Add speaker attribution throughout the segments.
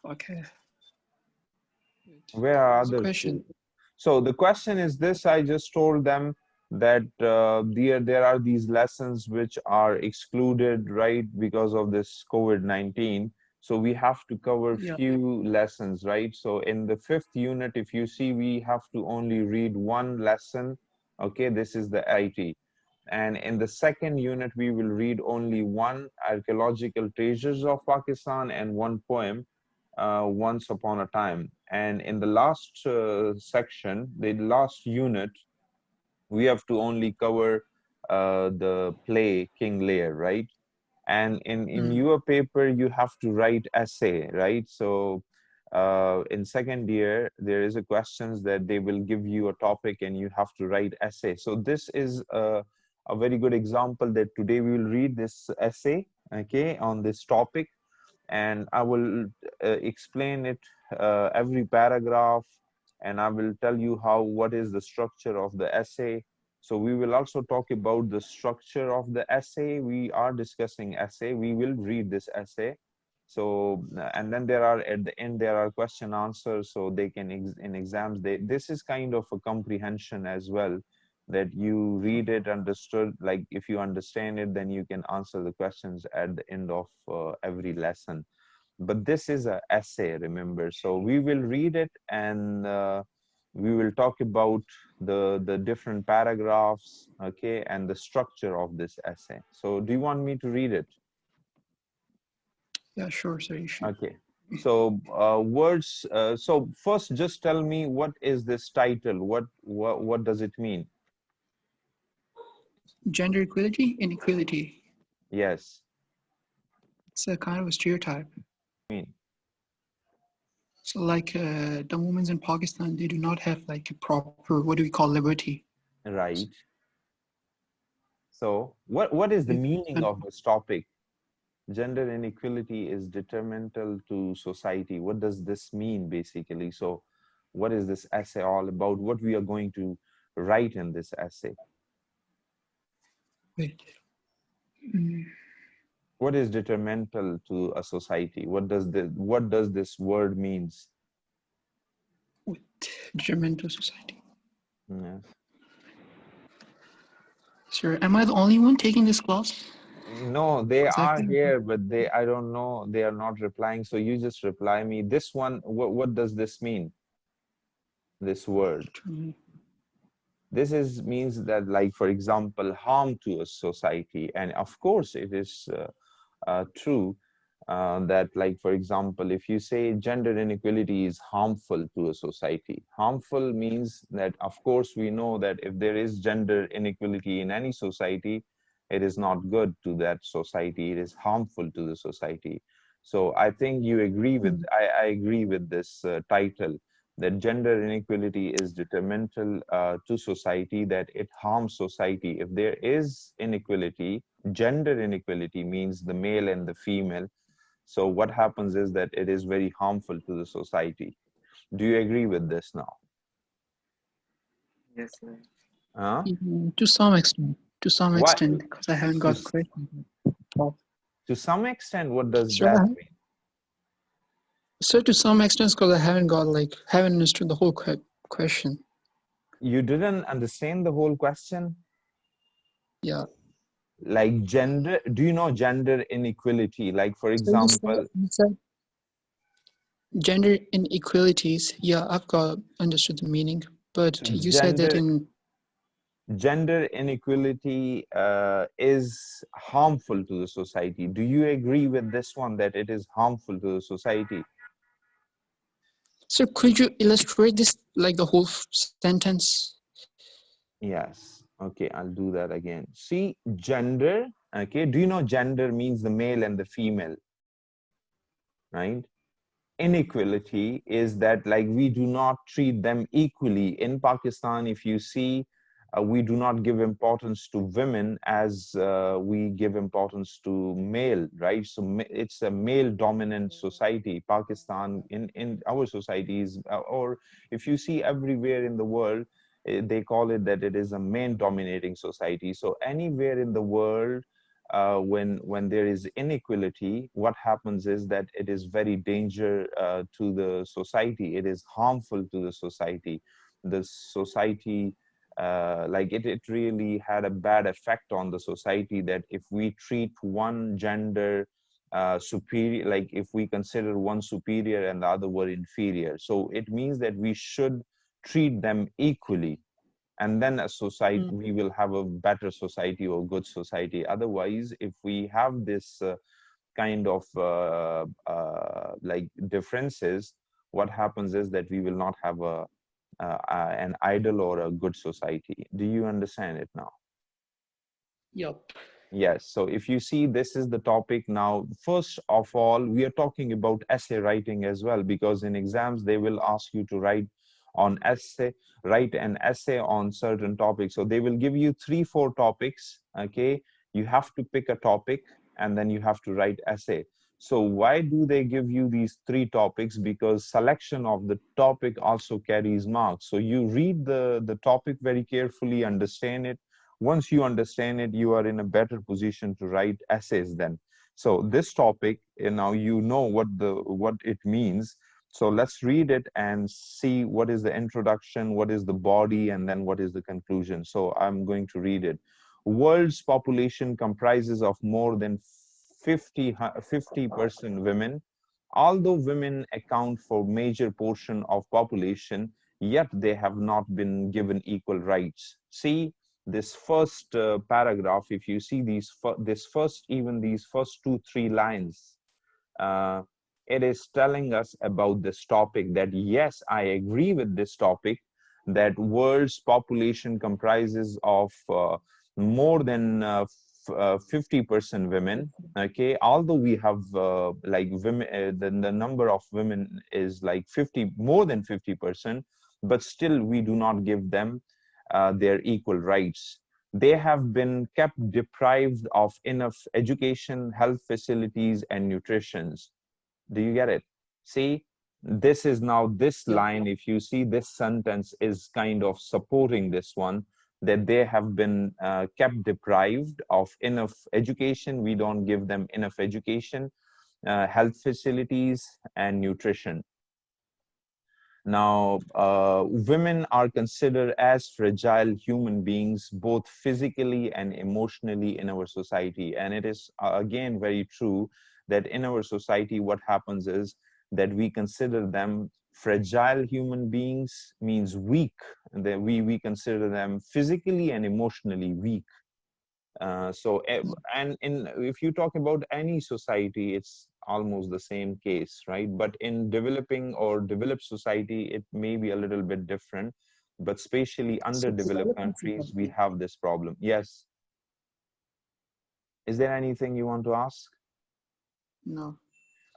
Speaker 1: Okay.
Speaker 2: Where are
Speaker 1: What's the
Speaker 2: others?
Speaker 1: question?
Speaker 2: So the question is this, I just told them that there are these lessons which are excluded, right, because of this COVID-19. So we have to cover
Speaker 1: Yeah.
Speaker 2: few lessons, right? So in the 5th unit, if you see, we have to only read one lesson. Okay, this is the IT. And in the 2nd unit, we will read only one archaeological treasures of Pakistan and one poem, Once Upon a Time. And in the last section, the last unit, we have to only cover the play King Lear, right? And in
Speaker 1: Mm.
Speaker 2: your paper, you have to write essay, right? So in 2nd year, there is a questions that they will give you a topic and you have to write essay. So this is a very good example that today we will read this essay, okay, on this topic, and I will explain it every paragraph, and I will tell you what is the structure of the essay. So we will also talk about the structure of the essay. We are discussing essay. We will read this essay. So and then there are at the end there are question answers. So they can in exams this is kind of a comprehension as well, that you read it, understood, like if you understand it, then you can answer the questions at the end of every lesson. But this is an essay, remember. So we will read it, and we will talk about the different paragraphs, okay, and the structure of this essay. So do you want me to read it?
Speaker 1: Yeah, sure. So you should.
Speaker 2: Okay. So words. So first, just tell me, what is this title? What does it mean?
Speaker 1: Gender equality, inequality.
Speaker 2: Yes.
Speaker 1: It's a kind of a stereotype.
Speaker 2: Mean.
Speaker 1: So like the women in Pakistan, they do not have like a proper, what do we call, liberty.
Speaker 2: Right. So what is the meaning
Speaker 1: And
Speaker 2: of this topic? Gender inequality is detrimental to society. What does this mean, basically? So what is this essay all about? What we are going to write in this essay?
Speaker 1: wait. Mm,
Speaker 2: What is detrimental to a society? What does this word means?
Speaker 1: wait. Detrimental society.
Speaker 2: Yes.
Speaker 1: Sir, am I the only one taking this class?
Speaker 2: No, they
Speaker 1: Because I
Speaker 2: are
Speaker 1: think
Speaker 2: here, but I don't know, they are not replying. So you just reply me. This one, what does this mean? This word. This is means that, like, for example, harm to a society. And of course, it is true that, like, for example, if you say gender inequality is harmful to a society, harmful means that, of course, we know that if there is gender inequality in any society, it is not good to that society. It is harmful to the society. So I think you agree with, I agree with this title, that gender inequality is detrimental to society, that it harms society. If there is inequality, gender inequality means the male and the female. So what happens is that it is very harmful to the society. Do you agree with this now?
Speaker 3: Yes, sir.
Speaker 2: Huh?
Speaker 1: to some extent. To some
Speaker 2: What?
Speaker 1: extent, because I haven't
Speaker 2: To,
Speaker 1: got the question. Oh.
Speaker 2: to some extent, what does
Speaker 1: Sir,
Speaker 2: that mean?
Speaker 1: sir, to some extent, because I haven't got like haven't understood the whole question.
Speaker 2: You didn't understand the whole question?
Speaker 1: Yeah.
Speaker 2: Like gender, do you know gender inequality? Like, for
Speaker 1: So
Speaker 2: example,
Speaker 1: you said gender inequalities. Yeah, I've got understood the meaning, but
Speaker 2: so
Speaker 1: you said that in
Speaker 2: gender inequality is harmful to the society. Do you agree with this one, that it is harmful to the society?
Speaker 1: so could you illustrate this like the whole sentence?
Speaker 2: Yes. Okay, I'll do that again. See, gender, okay, do you know gender means the male and the female, right? Inequality is that, like, we do not treat them equally. In Pakistan, if you see, we do not give importance to women as we give importance to male, right? So it's a male dominant society. Pakistan, in our societies, or if you see everywhere in the world, they call it that it is a man dominating society. So anywhere in the world, when there is inequality, what happens is that it is very danger to the society. It is harmful to the society. The society, it really had a bad effect on the society, that if we treat one gender superior, like if we consider one superior and the other were inferior, so it means that we should treat them equally, and then a society,
Speaker 1: Mm.
Speaker 2: we will have a better society or good society. Otherwise, if we have this kind of like differences, what happens is that we will not have an ideal or a good society. Do you understand it now?
Speaker 1: Yup.
Speaker 2: Yes, so if you see, this is the topic now. First of all, we are talking about essay writing as well, because in exams, they will ask you to write an essay on certain topics. So they will give you 3, 4 topics, okay? You have to pick a topic and then you have to write essay. So why do they give you these 3 topics? Because selection of the topic also carries marks. So you read the topic very carefully, understand it. Once you understand it, you are in a better position to write essays then. So this topic, now you know what it means. So let's read it and see what is the introduction, what is the body, and then what is the conclusion. So I'm going to read it. World's population comprises of more than 50% women. Although women account for major portion of population, yet they have not been given equal rights. See, this first paragraph, if you see these first 2, 3 lines, uh, it is telling us about this topic, that yes, I agree with this topic, that world's population comprises of more than 50% women. Okay, although we have like women, the number of women is like 50, more than 50%, but still we do not give them their equal rights. They have been kept deprived of enough education, health facilities, and nutrition. Do you get it? See, this is now this
Speaker 1: Yup.
Speaker 2: line, if you see this sentence is kind of supporting this one, that they have been kept deprived of enough education. We don't give them enough education, health facilities, and nutrition. Now, women are considered as fragile human beings, both physically and emotionally in our society. And it is, again, very true that in our society, what happens is that we consider them fragile human beings, means weak, and that we consider them physically and emotionally weak. And if you talk about any society, it's almost the same case, right? But in developing or developed society, it may be a little bit different. But especially
Speaker 1: So
Speaker 2: underdeveloped
Speaker 1: developing
Speaker 2: countries, we
Speaker 1: society.
Speaker 2: have this problem. Yes. Is there anything you want to ask?
Speaker 1: No.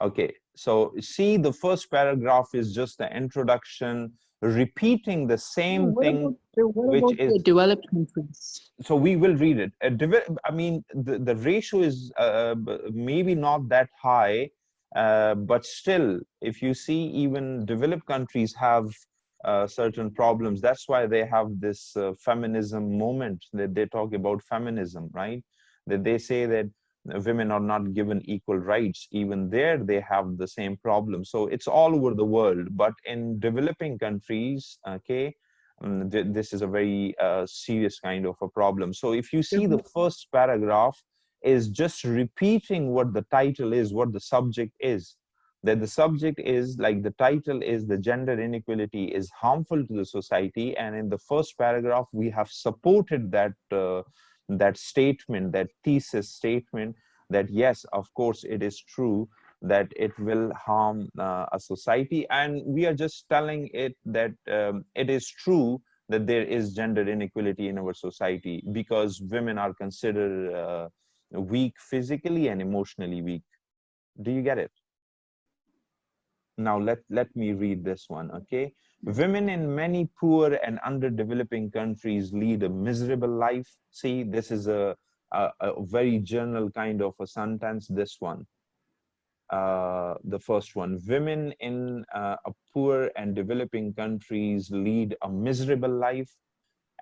Speaker 2: Okay, so see, the first paragraph is just the introduction, repeating the
Speaker 1: No,
Speaker 2: same thing,
Speaker 1: what
Speaker 2: which
Speaker 1: about
Speaker 2: is,
Speaker 1: the developed countries?
Speaker 2: so we will read it. I mean, the ratio is maybe not that high, but still, if you see, even developed countries have certain problems. That's why they have this feminism moment, that they talk about feminism, right? That they say that women are not given equal rights. Even there, they have the same problem. So it's all over the world. But in developing countries, okay, this is a very serious kind of a problem. So if you see, the first paragraph is just repeating what the title is, what the subject is. That the subject is, like the title is, the gender inequality is harmful to the society. And in the first paragraph, we have supported that statement, that thesis statement, that yes, of course, it is true that it will harm a society. And we are just telling it that it is true that there is gender inequality in our society, because women are considered weak physically and emotionally weak. Do you get it? Now let me read this one, okay? Women in many poor and underdeveloping countries lead a miserable life. See, this is a very general kind of a sentence, this one. The first one, women in a poor and developing countries lead a miserable life.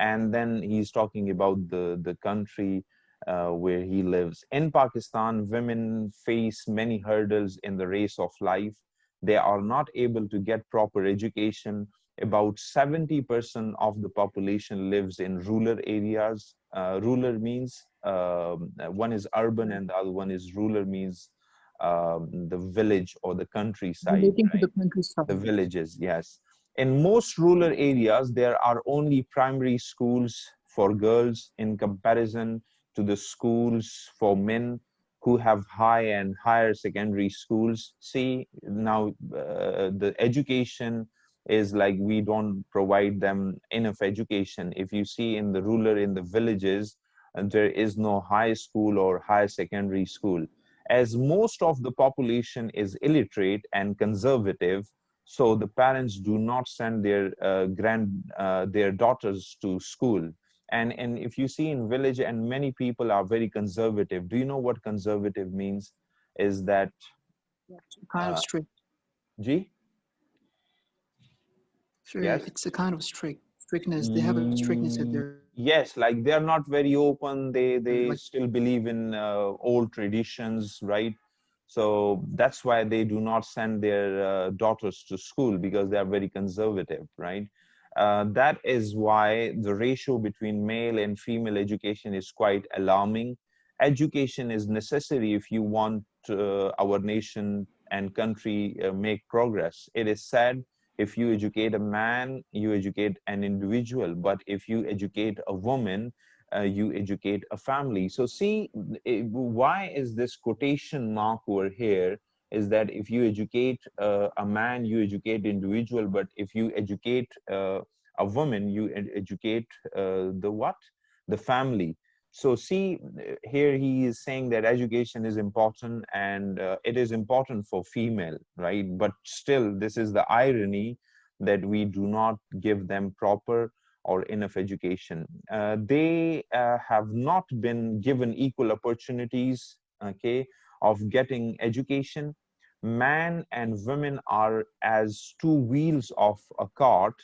Speaker 2: And then he's talking about the country, where he lives. In Pakistan, women face many hurdles in the race of life. They are not able to get proper education. About 70% of the population lives in rural areas. Rural means one is urban and the other one is rural, means the village or the countryside,
Speaker 1: Relating to the
Speaker 2: right? The
Speaker 1: countryside.
Speaker 2: villages, yes. In most rural areas, there are only primary schools for girls in comparison to the schools for men who have high and higher secondary schools. See, now the education is like we don't provide them enough education. If you see in the rural, in the villages, there is no high school or high secondary school. As most of the population is illiterate and conservative, so the parents do not send their daughters to school. And if you see in village, and many people are very conservative. Do you know what conservative means? Is that
Speaker 1: Kind of
Speaker 2: uh,
Speaker 1: strict.
Speaker 2: G?
Speaker 1: So
Speaker 2: Yes.
Speaker 1: it's a kind of strictness. They have a strictness at
Speaker 2: Ye-
Speaker 1: their
Speaker 2: Yes, like they are not very open. They
Speaker 1: like.
Speaker 2: still believe in old traditions, right? So that's why they do not send their daughters to school, because they are very conservative, right? That is why the ratio between male and female education is quite alarming. Education is necessary if you want our nation and country make progress. It is sad, if you educate a man, you educate an individual, but if you educate a woman, you educate a family. So see, why is this quotation mark over here? Is that if you educate a man, you educate individual, but if you educate a woman, you educate the what? The family. So see, here he is saying that education is important, and it is important for female, right? But still, this is the irony, that we do not give them proper or enough education. They have not been given equal opportunities, okay, of getting education. Man and women are as two wheels of a cart,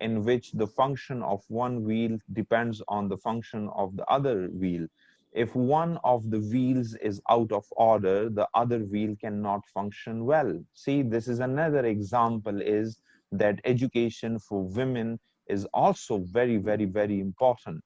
Speaker 2: in which the function of one wheel depends on the function of the other wheel. If one of the wheels is out of order, the other wheel cannot function well. See, this is another example, is that education for women is also very, very, very important.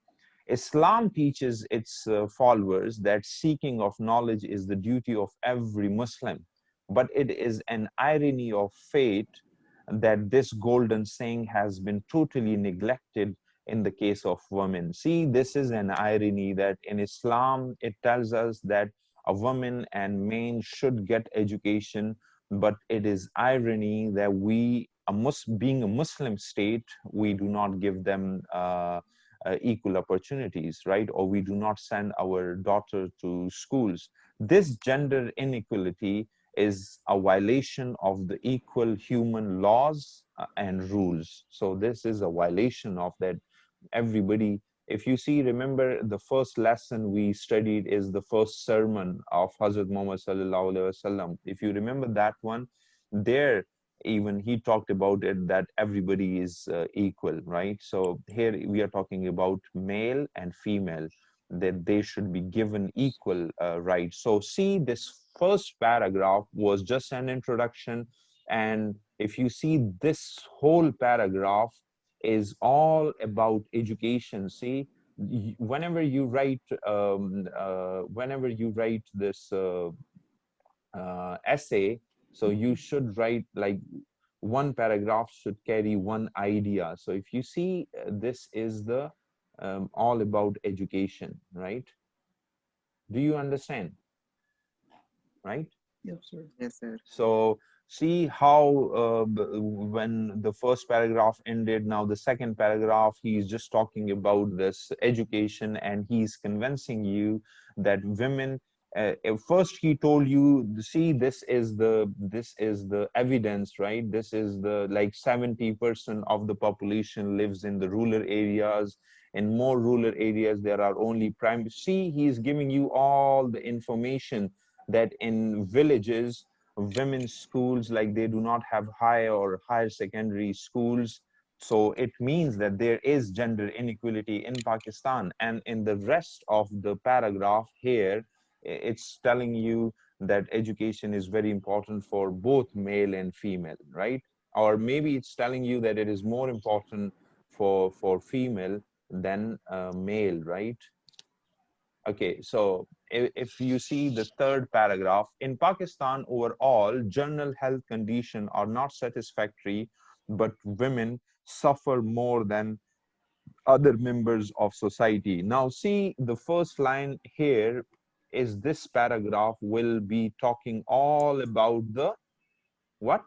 Speaker 2: Islam teaches its followers that seeking of knowledge is the duty of every Muslim. But it is an irony of fate that this golden saying has been totally neglected in the case of women. See, this is an irony, that in Islam it tells us that a woman and men should get education, but it is irony that we, being a Muslim state, we do not give them equal opportunities, right? Or we do not send our daughter to schools. This gender inequality is a violation of the equal human laws and rules. So this is a violation of that. Everybody, if you see, remember the first lesson we studied is the first sermon of Hazrat Muhammad sallallahu alaihi wasallam. If you remember that one, there even he talked about it, that everybody is equal, right? So here we are talking about male and female, that they should be given equal rights. So see, this first paragraph was just an introduction, and if you see, this whole paragraph is all about education. See, whenever you write this essay, so you should write like one paragraph should carry one idea. So if you see, this is the all about education, right? Do you understand, right?
Speaker 1: Yes, sir.
Speaker 3: Yes, sir.
Speaker 2: So see how when the first paragraph ended, now the second paragraph, he's just talking about this education, and he's convincing you that women. At first, he told you, see, this is the evidence, right? This is the like 70% of the population lives in the rural areas. In more rural areas, there are only prime. See, he's giving you all the information that in villages, women's schools, like they do not have higher or higher secondary schools. So it means that there is gender inequality in Pakistan. And in the rest of the paragraph here, it's telling you that education is very important for both male and female, right? Or maybe it's telling you that it is more important for female than male, right? Okay, so if you see the third paragraph, in Pakistan overall, general health conditions are not satisfactory, but women suffer more than other members of society. Now, see the first line here is this paragraph will be talking all about the what?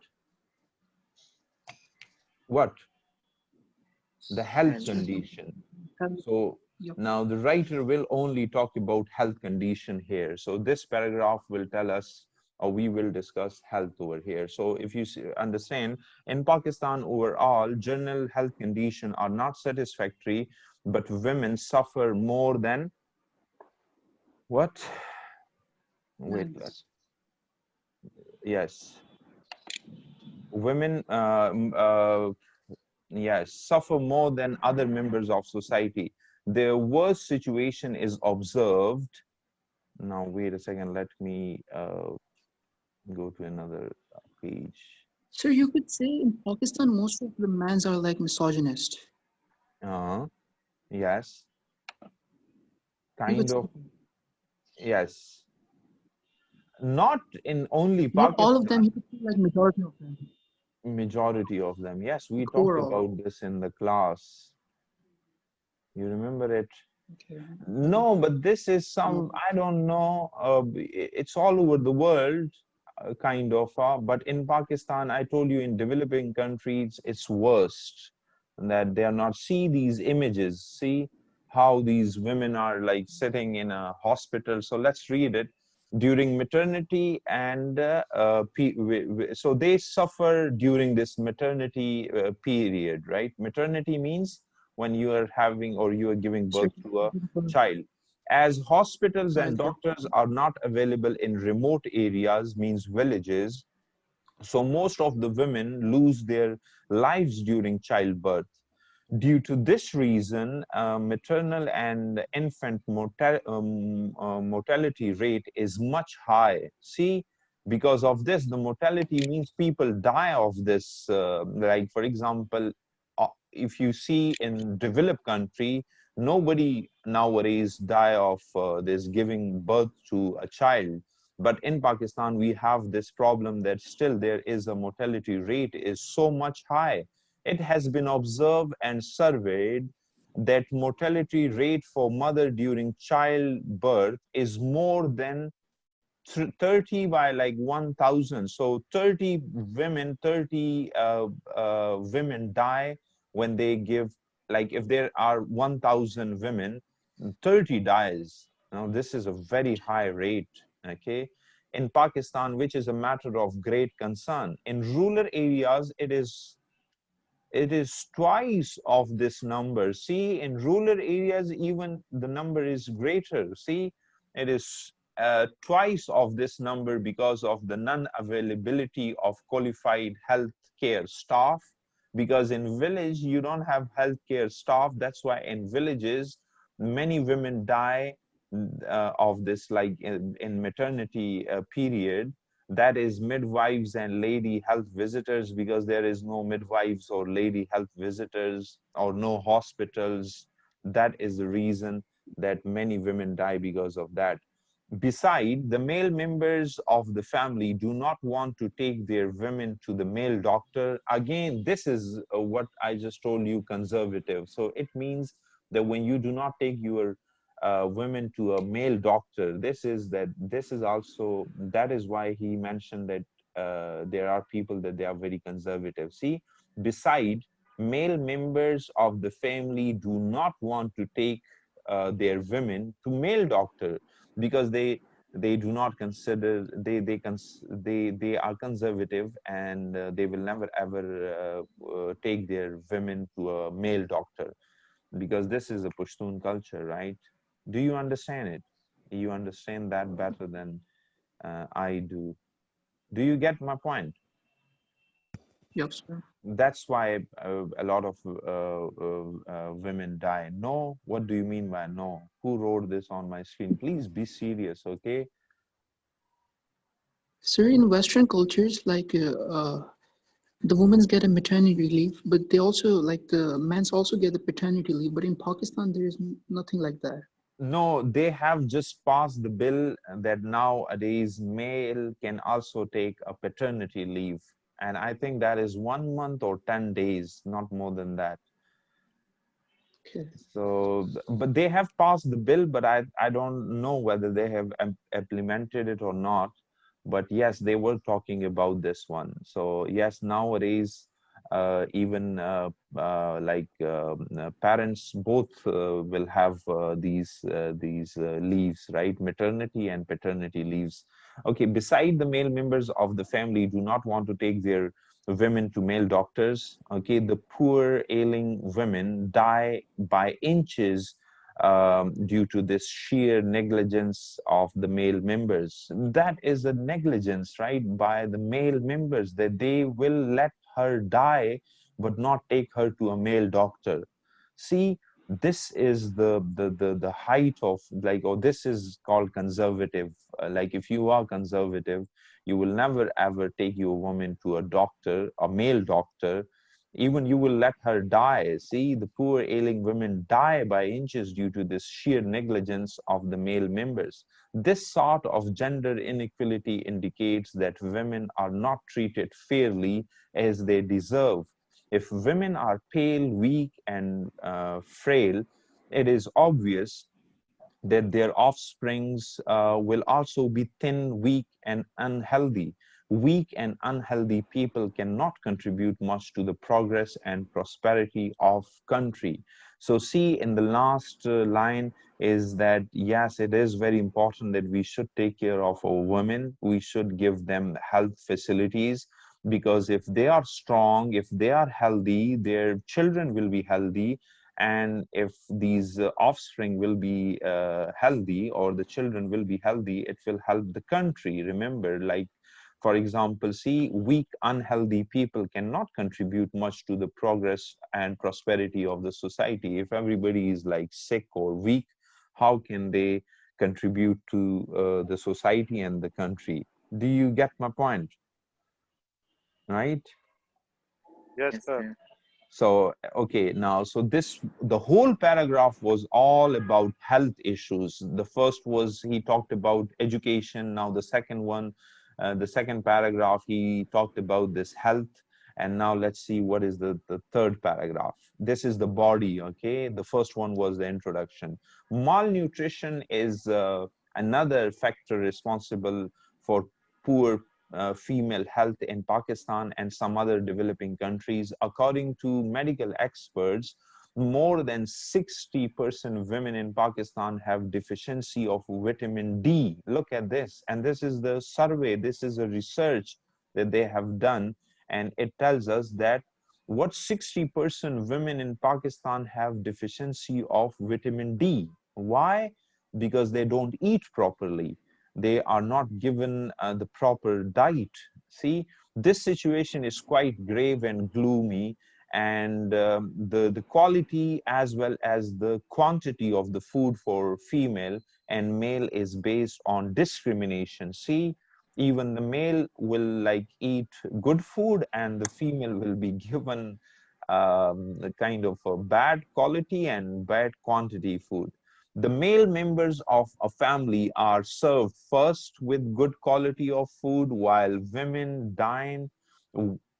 Speaker 2: What? The health
Speaker 1: Health.
Speaker 2: condition.
Speaker 1: Health.
Speaker 2: So
Speaker 1: Yep.
Speaker 2: now the writer will only talk about health condition here. So this paragraph will tell us, or we will discuss health over here. So if you understand, in Pakistan overall, general health conditions are not satisfactory, but women suffer more than what? Wait,
Speaker 1: Nice.
Speaker 2: yes. Women, yes, suffer more than other members of society. The worst situation is observed. Now, wait a second. Let me go to another page.
Speaker 1: So you could say in Pakistan, most of the mans are like misogynist.
Speaker 2: Uh, yes,
Speaker 1: You could
Speaker 2: kind
Speaker 1: say
Speaker 2: of. Yes, not in only
Speaker 1: not all of them.
Speaker 2: Pakistan,
Speaker 1: You could say like majority of them,
Speaker 2: majority of them. Yes, we
Speaker 1: like
Speaker 2: talked
Speaker 1: overall.
Speaker 2: about this in the class. You remember it?
Speaker 1: Okay. Okay.
Speaker 2: No, but this is
Speaker 1: No.
Speaker 2: some, I don't know, it's all over the world, kind of. But in Pakistan, I told you in developing countries, it's worst. That they are not, see these images, see how these women are like sitting in a hospital. So let's read it. During maternity and so they suffer during this maternity period, right? Maternity means when you are having or you are giving
Speaker 1: So
Speaker 2: birth to a child. As hospitals and
Speaker 1: child.
Speaker 2: doctors are not available in remote areas, means villages, so most of the women lose their lives during childbirth. Due to this reason, maternal and infant mortality rate is much high. See, because of this, the mortality means people die of this. Like, for example, if you see in developed country, nobody nowadays die of this giving birth to a child. But in Pakistan, we have this problem that still there is a mortality rate is so much high. It has been observed and surveyed that mortality rate for mother during childbirth is more than 30 by like 1,000. So 30 women, 30 women die when they give, like if there are 1,000 women, 30 dies. Now this is a very high rate, okay? In Pakistan, which is a matter of great concern. In rural areas, it is twice of this number. See, in rural areas, even the number is greater. See, it is twice of this number because of the non-availability of qualified healthcare staff. Because in village, you don't have healthcare staff. That's why in villages, many women die of this, like in maternity period, that is midwives and lady health visitors, because there is no midwives or lady health visitors or no hospitals. That is the reason that many women die because of that. Beside, the male members of the family do not want to take their women to the male doctor. Again, this is what I just told you, conservative. So it means that when you do not take your women to a male doctor, this is also, that is why he mentioned that there are people that they are very conservative. See, beside, male members of the family do not want to take their women to male doctor because they do not consider, they are conservative, and they will never ever take their women to a male doctor, because this is a Pashtun culture, right? Do you understand it? You understand that better than I do. Do you get my point?
Speaker 1: Yep, sir.
Speaker 2: That's why a lot of women die. No, what do you mean by no? Who wrote this on my screen? Please be serious, okay?
Speaker 1: Sir, in Western cultures, the women's get a maternity leave, but they also like the men's also get the paternity leave. But in Pakistan, there is nothing like that.
Speaker 2: No, they have just passed the bill that nowadays male can also take a paternity leave. And I think that is 1 month or 10 days, not more than that.
Speaker 1: Okay.
Speaker 2: So, but they have passed the bill, but I don't know whether they have implemented it or not. But yes, they were talking about this one. So yes, nowadays, even parents both will have these leaves, right? Maternity and paternity leaves. Okay, beside the male members of the family do not want to take their women to male doctors. Okay, the poor ailing women die by inches due to this sheer negligence of the male members. That is a negligence, right, by the male members, that they will let her die but not take her to a male doctor. See, this is the height of, like, oh, this is called conservative. Like, if you are conservative, you will never ever take your woman to a doctor, a male doctor. Even you will let her die. See, the poor ailing women die by inches due to this sheer negligence of the male members. This sort of gender inequality indicates that women are not treated fairly as they deserve. If women are pale, weak, and frail, it is obvious that their offsprings will also be thin, weak, and unhealthy. Weak and unhealthy people cannot contribute much to the progress and prosperity of country. So see, in the last line is that, yes, it is very important that we should take care of our women. We should give them health facilities, because if they are strong, if they are healthy, their children will be healthy. And if these offspring will be healthy, or the children will be healthy, it will help the country. Remember, like, for example, see, weak, unhealthy people cannot contribute much to the progress and prosperity of the society. If everybody is like sick or weak, how can they contribute to the society and the country? Do you get my point? Right?
Speaker 3: Yes,
Speaker 1: Yes,
Speaker 3: sir.
Speaker 1: sir.
Speaker 2: So, okay, now, so the whole paragraph was all about health issues. The first was, he talked about education. Now, the second paragraph, he talked about this health. And now let's see what is the third paragraph. This is the body, okay? The first one was the introduction. Malnutrition is another factor responsible for poor female health in Pakistan and some other developing countries. According to medical experts, more than 60% of women in Pakistan have deficiency of vitamin D. Look at this. And this is the survey, this is a research that they have done. And it tells us that what 60% women in Pakistan have deficiency of vitamin D. Why? Because they don't eat properly, they are not given the proper diet. See, this situation is quite grave and gloomy, and the quality as well as the quantity of the food for female and male is based on discrimination. See, even the male will like eat good food, and the female will be given a kind of a bad quality and bad quantity food. The male members of a family are served first with good quality of food, while women dine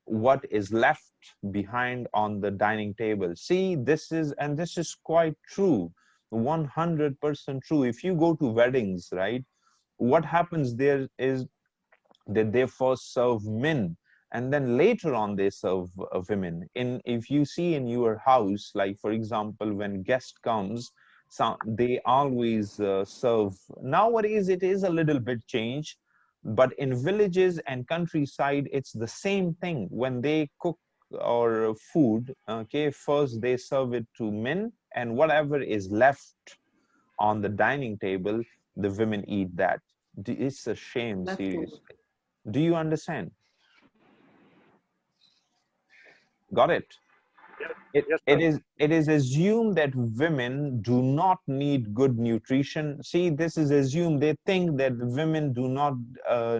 Speaker 2: what is left behind on the dining table. See, this is quite true, 100% true. If you go to weddings, right, what happens there is that they first serve men, and then later on they serve women. In, if you see in your house, like for example, when guest comes, so they always serve. Nowadays it is a little bit changed, but in villages and countryside it's the same thing. When they cook or food, okay, first they serve it to men, and whatever is left on the dining table, the women eat that. It's a shame,
Speaker 1: Leftover.
Speaker 2: seriously. Do you understand? Got it?
Speaker 3: Yes, yes, sir.
Speaker 2: It is assumed that women do not need good nutrition. See, this is assumed. They think that women do not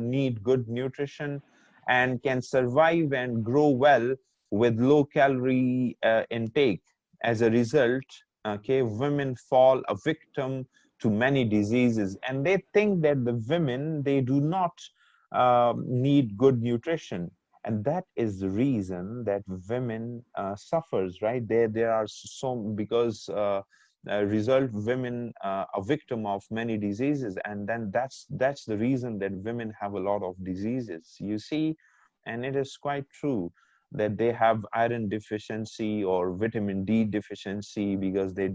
Speaker 2: need good nutrition and can survive and grow well with low calorie intake. As a result, okay, women fall a victim to many diseases, and they think that the women, they do not need good nutrition, and that is the reason that women suffers, right? There are so, because result women a victim of many diseases, and then that's the reason that women have a lot of diseases, you see. And it is quite true that they have iron deficiency or vitamin D deficiency because they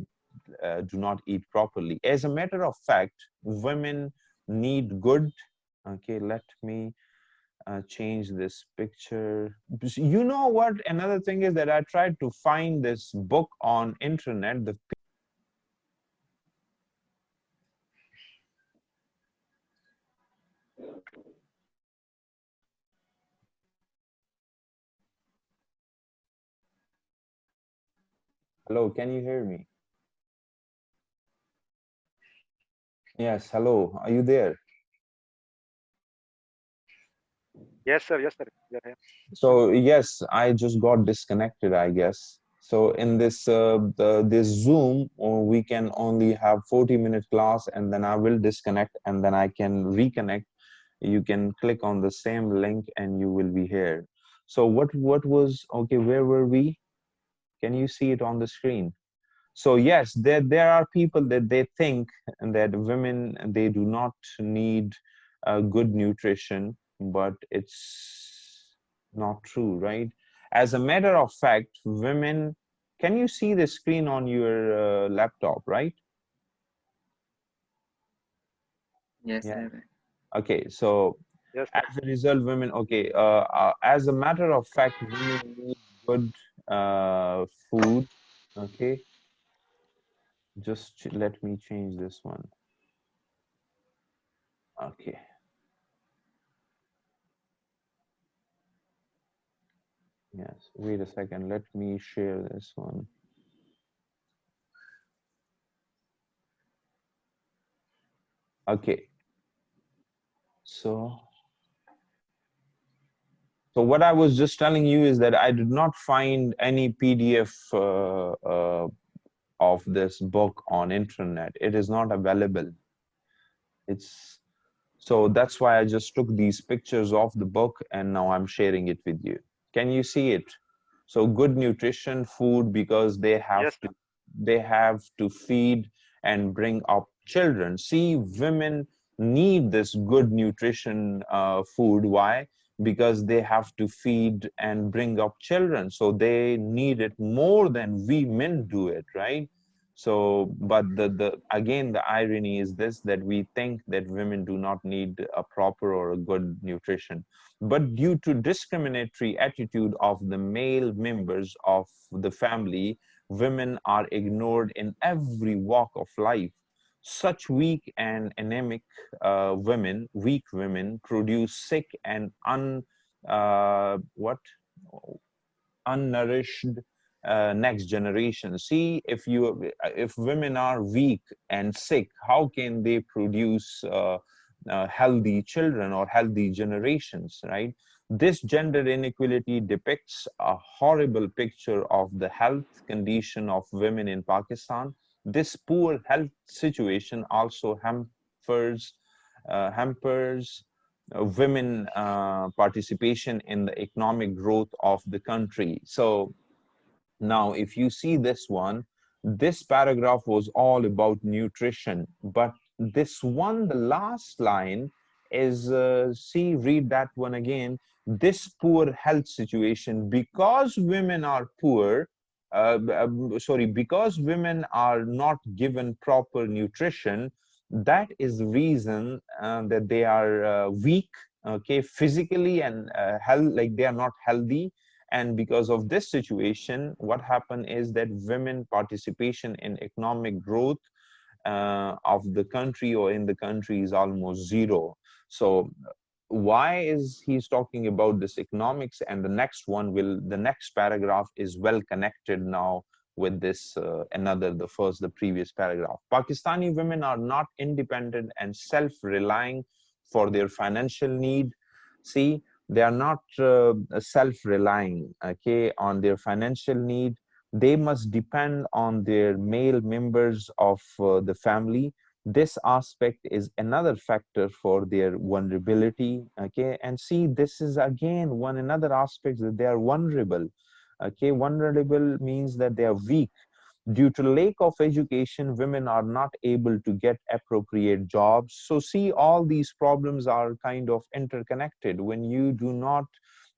Speaker 2: do not eat properly. As a matter of fact, women need good, okay, let me change this picture. You know what? Another thing is that I tried to find this book on internet. Hello, can you hear me? Yes, hello. Are you there?
Speaker 3: Yes, sir. Yes, sir. Yeah, yeah.
Speaker 2: So yes, I just got disconnected, I guess. So in this this Zoom, we can only have 40-minute class, and then I will disconnect, and then I can reconnect. You can click on the same link, and you will be here. So what was okay? Where were we? Can you see it on the screen? So yes, there are people that they think that women, they do not need good nutrition, but it's not true, right? As a matter of fact, women, can you see the screen on your laptop, right?
Speaker 4: Yes,
Speaker 2: Yeah.
Speaker 4: sir.
Speaker 2: Okay, so
Speaker 3: Yes, sir.
Speaker 2: as a result, women, okay, as a matter of fact, women need good food. Okay, just let me change this one. Okay. Yes, wait a second. Let me share this one. Okay, so what I was just telling you is that I did not find any PDF of this book on internet. It is not available. It's so that's why I just took these pictures of the book and now I'm sharing it with you. Can you see it? So good nutrition food, because
Speaker 3: Yes, sir.
Speaker 2: they have to feed and bring up children. See, women need this good nutrition food. Why? Because they have to feed and bring up children. So they need it more than we men do it, right? So, but the again, the irony is this, that we think that women do not need a proper or a good nutrition. But due to discriminatory attitude of the male members of the family, women are ignored in every walk of life. Such weak and anemic weak women produce sick and what unnourished next generation. See, if women are weak and sick, how can they produce healthy children or healthy generations, right? This gender inequality depicts a horrible picture of the health condition of women in Pakistan. This poor health situation also hampers women participation in the economic growth of the country. So now, if you see this one, this paragraph was all about nutrition, but this one, the last line is, see, read that one again. This poor health situation, because women are poor, sorry, because women are not given proper nutrition, that is the reason that they are weak, okay, physically, and like they are not healthy. And because of this situation, what happened is that women participation in economic growth of the country or in the country is almost zero. So why is he's talking about this economics, and the next paragraph is well connected now with this the previous paragraph. Pakistani women are not independent and self-relying for their financial need. See, they are not self-relying, okay, on their financial need. They must depend on their male members of the family. This aspect is another factor for their vulnerability, okay. And see, this is again another aspect, that they are vulnerable, okay. Vulnerable means that they are weak. Due to lack of education, women are not able to get appropriate jobs. So see, all these problems are kind of interconnected. When you do not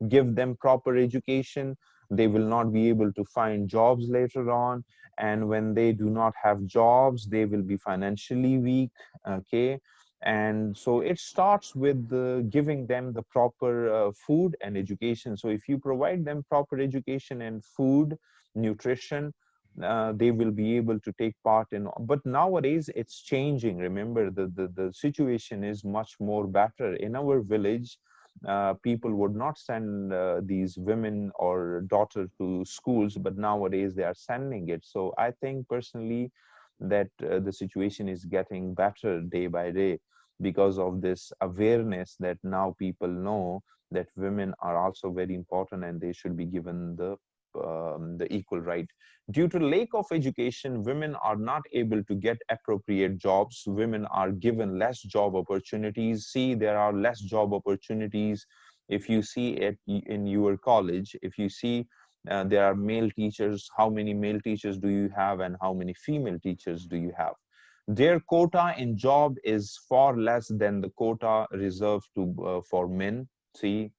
Speaker 2: give them proper education, they will not be able to find jobs later on. And when they do not have jobs, they will be financially weak, okay. And so it starts with giving them the proper food and education. So if you provide them proper education and food, nutrition, they will be able to take part in. But nowadays it's changing. Remember, the situation is much more better. In our village, people would not send these women or daughters to schools, but nowadays they are sending it. So I think personally that the situation is getting better day by day, because of this awareness that now people know that women are also very important and they should be given the equal right. Due to lack of education, women are not able to get appropriate jobs. Women are given less job opportunities. See, there are less job opportunities. If you see it in your college, if you see there are male teachers, how many male teachers do you have and how many female teachers do you have? Their quota in job is far less than the quota reserved to for men. See,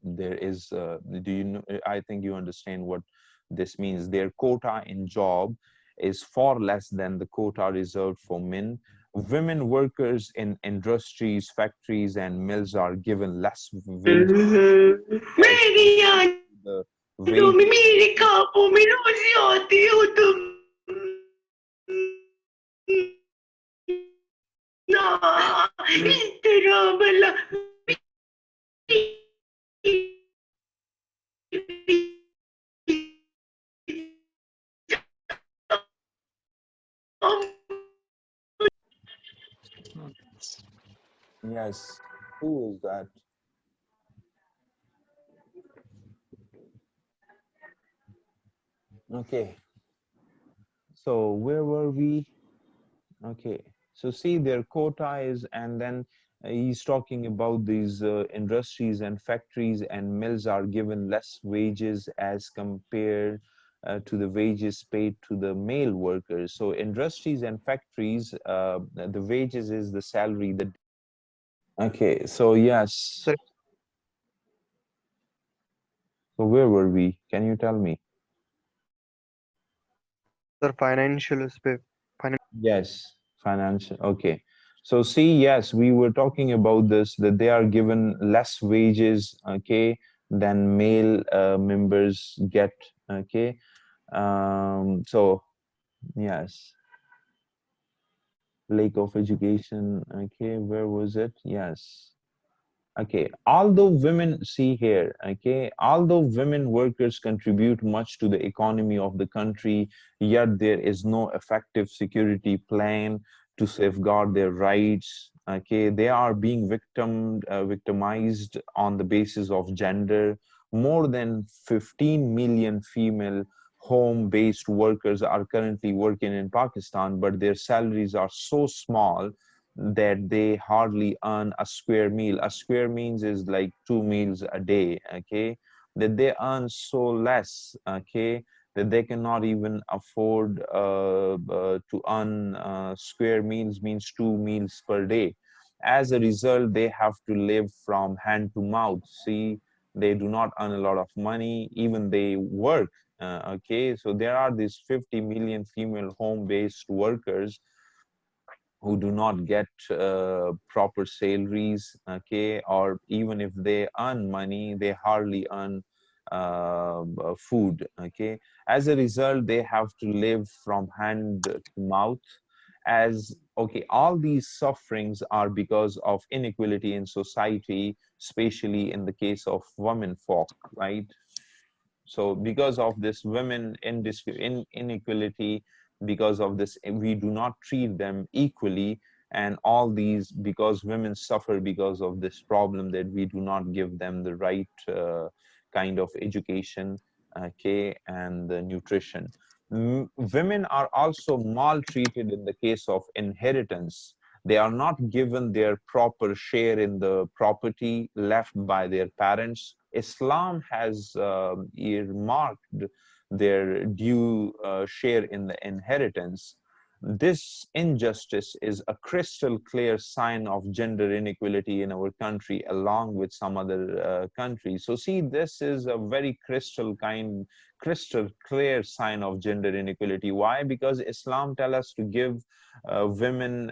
Speaker 2: there is do you know, I think you understand what this means. Their quota in job is far less than the quota reserved for men. Women workers in industries, factories and mills are given less wage as compared to the wage. Yes, who is that? Okay, so where were we? Okay, so see, their quota is, and then he's talking about these industries and factories and mills are given less wages as compared to the wages paid to the male workers. So industries and factories, the wages is the salary. Okay, so yes.
Speaker 5: Sir,
Speaker 2: So where were we? Can you tell me?
Speaker 5: sir, financial aspect.
Speaker 2: Yes, financial. Okay. So see, yes, we were talking about this, that they are given less wages, okay, than male members get, okay. So yes, lack of education, okay, where was it? Yes. Okay, although women, see here, okay, although women workers contribute much to the economy of the country, yet there is no effective security plan to safeguard their rights. Okay, they are being victimized on the basis of gender. More than 15 million female home-based workers are currently working in Pakistan, but their salaries are so small that they hardly earn a square meal. A square meals is like 2 meals a day, okay? That they earn so less, okay, that they cannot even afford to earn square meals, means 2 meals per day. As a result, they have to live from hand to mouth. See, they do not earn a lot of money, even they work, okay? So there are these 50 million female home-based workers who do not get proper salaries, okay, or even if they earn money, they hardly earn food, okay. As a result, they have to live from hand to mouth, as, okay, all these sufferings are because of inequality in society, especially in the case of women folk, right? So because of this women inequality, because of this, we do not treat them equally, and all these because women suffer because of this problem, that we do not give them the right kind of education, okay, and the nutrition. Women are also maltreated in the case of inheritance. They are not given their proper share in the property left by their parents. Islam has earmarked their due share in the inheritance. This injustice is a crystal clear sign of gender inequality in our country, along with some other countries. So see, this is a very crystal clear sign of gender inequality. Why? Because Islam tells us to give women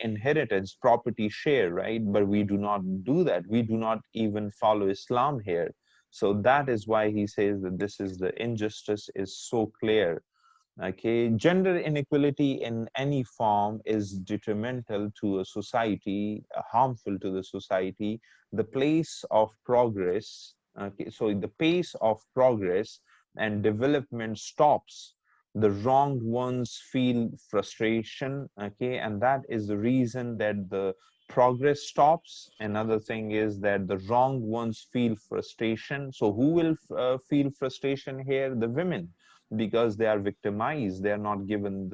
Speaker 2: inheritance, property share, right? But we do not do that. We do not even follow Islam here. So that is why he says that this is the injustice is so clear. Okay, gender inequality in any form is detrimental to a society, harmful to the society. The place of progress, okay, so the pace of progress and development stops. The wronged ones feel frustration, okay, and that is the reason that the progress stops. Another thing is that the wronged ones feel frustration. So who will feel frustration here? The women, because they are victimized, they are not given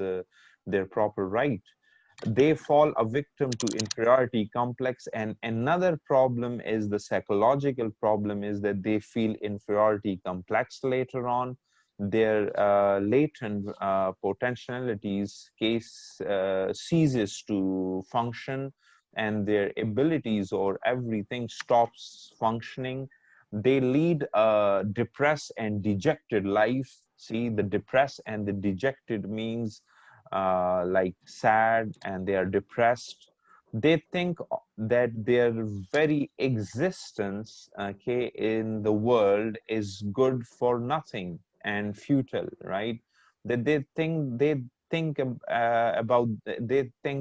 Speaker 2: their proper right. They fall a victim to inferiority complex. And another problem is the psychological problem is that they feel inferiority complex later on. Their latent potentialities case ceases to function, and their abilities or everything stops functioning. They lead a depressed and dejected life. See, the depressed and the dejected means like sad, and they are depressed. They think that their very existence, okay, in the world is good for nothing and futile, right? That they think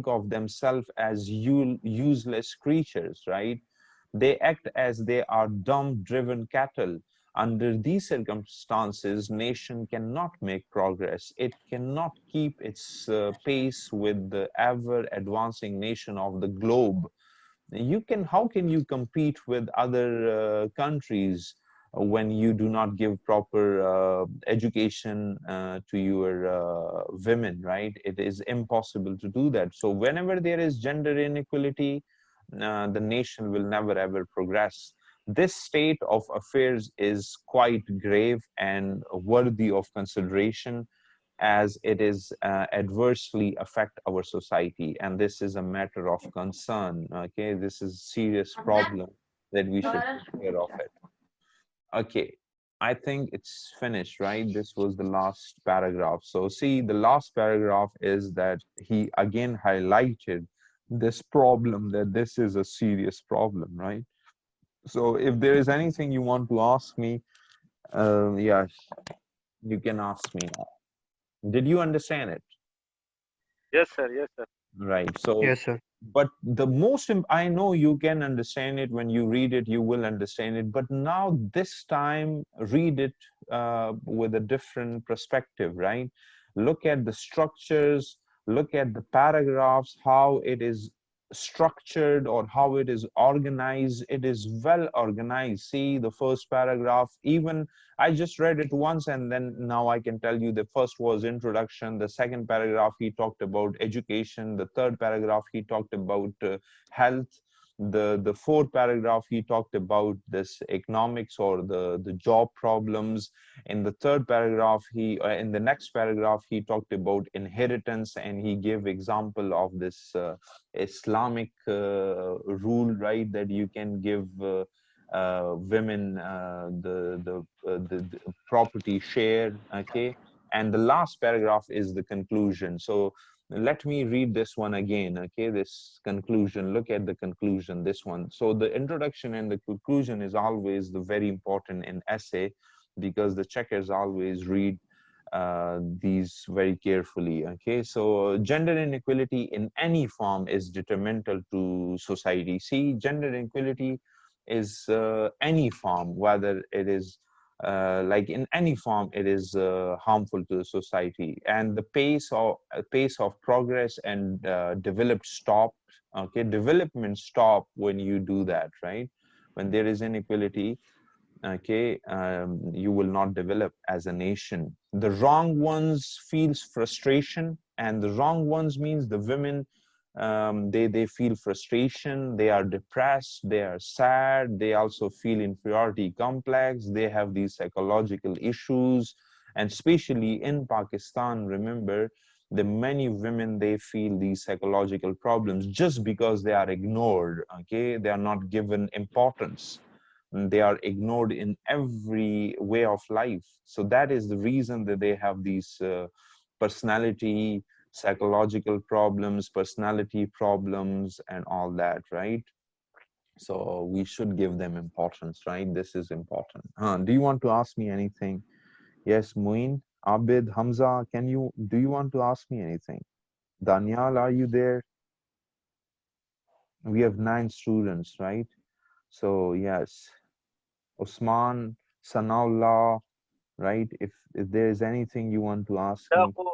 Speaker 2: of themselves as useless creatures, right? They act as they are dumb driven cattle. Under these circumstances, nation cannot make progress. It cannot keep its pace with the ever advancing nation of the globe. How can you compete with other countries when you do not give proper education to your women, right? It is impossible to do that. So whenever there is gender inequality, the nation will never ever progress. This state of affairs is quite grave and worthy of consideration, as it is adversely affect our society, and this is a matter of concern. Okay, this is a serious problem that we should take care of it. Okay, I think it's finished, right? This was the last paragraph. So see, the last paragraph is that he again highlighted this problem, that this is a serious problem, right? So if there is anything you want to ask me, yeah, you can ask me now. Did you understand it?
Speaker 3: Yes, sir. Yes, sir.
Speaker 2: Right. So,
Speaker 5: Yes, sir.
Speaker 2: but the most, I know you can understand it when you read it, you will understand it. But now this time, read it with a different perspective, right? Look at the structures, look at the paragraphs, how it is structured or how it is organized. It is well organized. See the first paragraph, even I just read it once, and then now I can tell you the first was introduction. The second paragraph, he talked about education. The third paragraph, he talked about health. The fourth paragraph, he talked about this economics or the job problems. In the third paragraph, in the next paragraph, he talked about inheritance, and he gave example of this Islamic rule, right? That you can give women the property share, okay? And the last paragraph is the conclusion. So let me read this one again, okay? This conclusion, look at the conclusion, this one. So the introduction and the conclusion is always the very important in essay, because the checkers always read these very carefully. Okay, so gender inequality in any form is detrimental to society. See, gender inequality is any form, whether it is like in any form, it is harmful to the society, and the pace of progress and developed stop. Okay, development stop when you do that, right? When there is inequality, okay, you will not develop as a nation. The wrong ones feels frustration, and the wrong ones means the women, they feel frustration, they are depressed, they are sad, they also feel inferiority complex, they have these psychological issues. And especially in Pakistan, remember, the many women, they feel these psychological problems just because they are ignored. Okay, they are not given importance, they are ignored in every way of life. So that is the reason that they have these personality, psychological problems, personality problems, and all that, right? So we should give them importance, right? This is important. Do you want to ask me anything? Yes, Muin, Abid, Hamza, do you want to ask me anything? Daniel, are you there? We have 9 students, right? So yes, Osman, Sanaullah, right? If there is anything you want to ask
Speaker 3: دا
Speaker 2: me.
Speaker 3: خو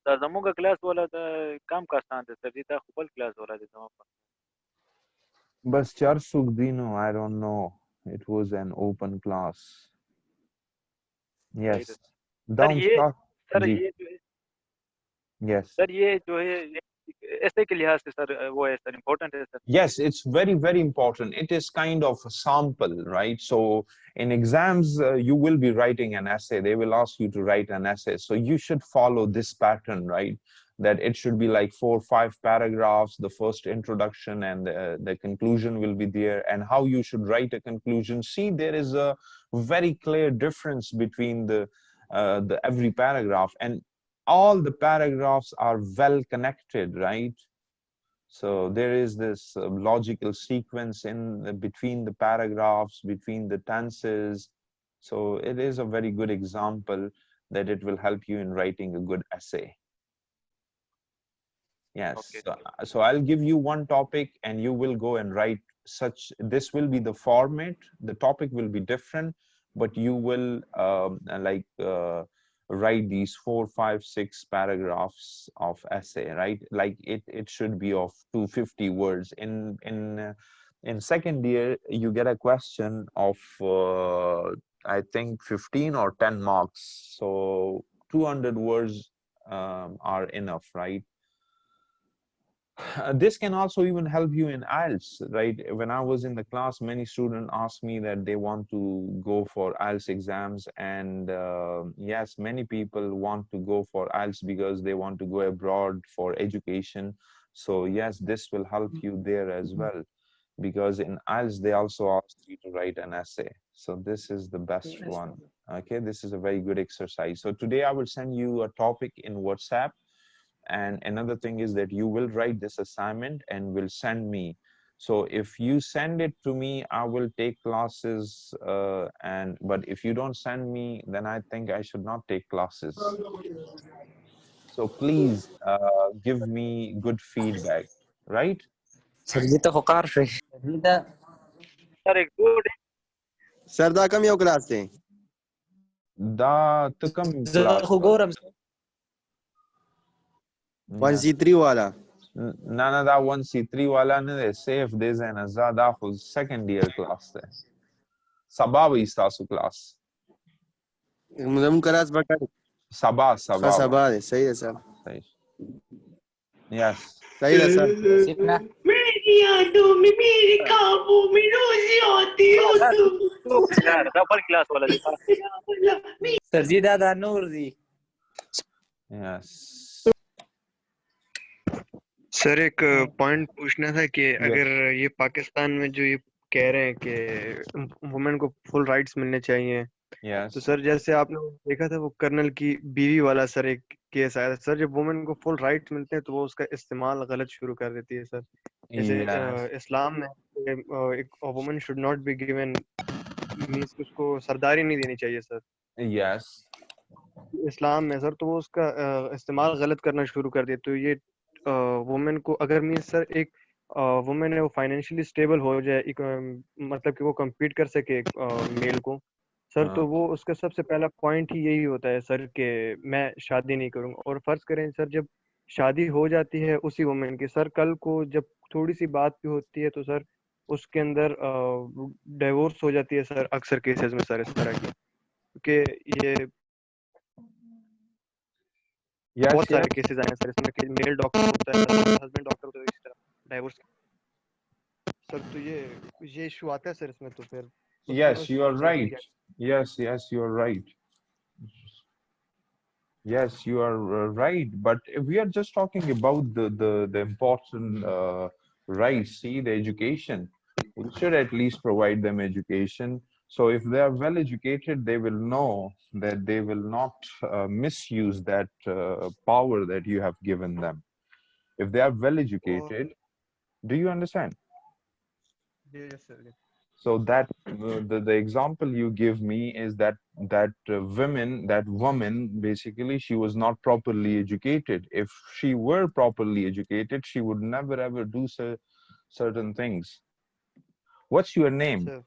Speaker 3: دا زموږ کلاس والا د کم کسان دي سر دا خپل کلاس والا دي زموږ
Speaker 2: Bas char sugdino, I don't know. It was an open class. Yes.
Speaker 3: Sir
Speaker 2: Down
Speaker 3: ये
Speaker 2: start.
Speaker 3: Sir
Speaker 2: Ji.
Speaker 3: ये जो है
Speaker 2: Yes.
Speaker 3: Sir ये जो है ऐसे के लिहाज से सर वो है सर इम्पोर्टेंट है sir
Speaker 2: Yes, it's very, very important. It is kind of a sample, right? So in exams, you will be writing an essay. They will ask you to write an essay. So you should follow this pattern, right? That it should be like 4 or 5 paragraphs, the first introduction and the conclusion will be there, and how you should write a conclusion. See, there is a very clear difference between the every paragraph, and all the paragraphs are well connected, right? So there is this logical sequence between the paragraphs, between the tenses. So it is a very good example that it will help you in writing a good essay. Yes.
Speaker 3: Okay.
Speaker 2: So I'll give you one topic and you will go and write such. This will be the format. The topic will be different, but you will write these 4, 5, 6 paragraphs of essay, right? Like it should be of 250 words. In second year, you get a question of I think 15 or 10 marks. So 200 words are enough, right? This can also even help you in IELTS, right? When I was in the class, many students asked me that they want to go for IELTS exams, and yes, many people want to go for IELTS because they want to go abroad for education. So yes, this will help you there as well, because in IELTS they also ask you to write an essay. So this is the best one. Okay, this is a very good exercise. So today I will send you a topic in WhatsApp. And another thing is that you will write this assignment and will send me. So if you send it to me, I will take classes. But if you don't send me, then I think I should not take classes. So please give me good feedback, right?
Speaker 4: Sir जी तो फकार से
Speaker 3: sir एक दो
Speaker 6: sir दा कम यो class से
Speaker 2: Da to come class.
Speaker 4: خو
Speaker 6: 1C3 वाला
Speaker 2: Nana da 1C3 wala ne safe days and azada for second year class there. Sabah istasu class.
Speaker 6: मुझे क्लास बता
Speaker 2: Sabah.
Speaker 6: सबा है सही है सर
Speaker 2: Right. Yes.
Speaker 6: सही है सर
Speaker 4: سيبنا
Speaker 3: डबल क्लास वाला
Speaker 4: सर जी दादा नूर जी
Speaker 2: Yes.
Speaker 5: सर एक पॉइंट पूछना था कि अगर ये पाकिस्तान में जो ये कह रहे हैं कि वुमेन को फुल राइट्स मिलने चाहिए,
Speaker 2: Yes.
Speaker 5: तो सर जैसे आपने देखा था वो कर्नल की बीवी वाला सर एक केस आया था सर, जब वुमेन को फुल राइट्स मिलते हैं तो वो उसका इस्तेमाल गलत शुरू कर देती है सर। जैसे इस्लाम में एक women should not be given means उसको सरदारी नहीं देनी चाहिए सर।
Speaker 2: Yes.
Speaker 5: इस्लाम में सर, तो वो उसका इस्तेमाल गलत करना शुरू कर दिया। तो ये वुमेन को अगर मीन सर एक वुमेन है वो फाइनेंशियली स्टेबल हो जाए, मतलब कि वो compete कर सके मेल को सर, तो वो उसका सबसे पहला पॉइंट ही यही होता है सर कि मैं शादी नहीं करूंगा। और फर्ज करें सर, जब शादी हो जाती है उसी वुमेन की सर, कल को जब थोड़ी सी बात भी होती है तो सर उसके अंदर डिवोर्स हो जाती है सर, अक्सर केसेस में सर इस तरह की, क्योंकि ये बहुत
Speaker 2: Yes, yes,
Speaker 5: सारे केसेस आए हैं सर इसमें कि मेल डॉक्टर होता है, हस्बैंड डॉक्टर होता है, इस तरह डाइवोर्स सर। तो ये इशू आता है सर इसमें, तो फिर उसको
Speaker 2: yes, you are
Speaker 5: safely
Speaker 2: right. Yes, yes, you are right. Yes, you are right. But if we are just talking about the important rights, see the education. We should at least provide them education. So if they are well educated, they will know that they will not misuse that power that you have given them. If they are well
Speaker 5: और
Speaker 2: educated, do you understand?
Speaker 5: ये yes sir.
Speaker 2: So that the example you give me is that that woman basically she was not properly educated. If she were properly educated, she would never ever do certain things. What's your name?
Speaker 5: Sir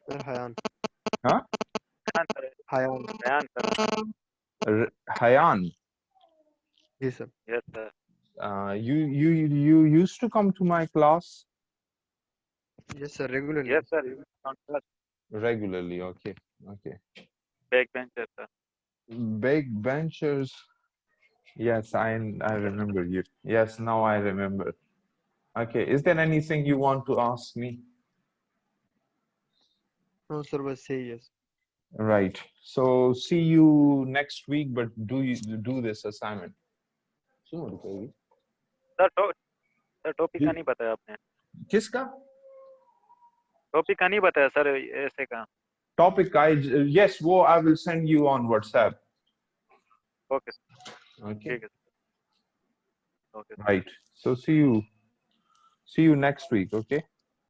Speaker 5: sir Hayan
Speaker 2: Huh?
Speaker 3: Bayan sir,
Speaker 5: Hayan
Speaker 3: Bayan sir.
Speaker 2: Hayan.
Speaker 5: जी sir.
Speaker 3: Yes sir.
Speaker 2: You used to come to my class
Speaker 5: yes sir, regularly.
Speaker 3: Yes sir,
Speaker 2: regularly. Okay, okay.
Speaker 3: Back bencher sir.
Speaker 2: Big benchers. Yes, I remember you. Yes, now I remember. Okay, is there anything you want to ask me?
Speaker 5: हाँ sir, बस सही है।
Speaker 2: Right. So see you next week, but do this assignment?
Speaker 3: Sir topic का नहीं बताया आपने।
Speaker 2: किसका?
Speaker 3: Topic का नहीं बताया सर, ऐसे का।
Speaker 2: Topic yes, wo I will send you on WhatsApp.
Speaker 3: Okay
Speaker 2: Okay.
Speaker 3: ठीक है okay.
Speaker 2: Right. So see you next week, okay?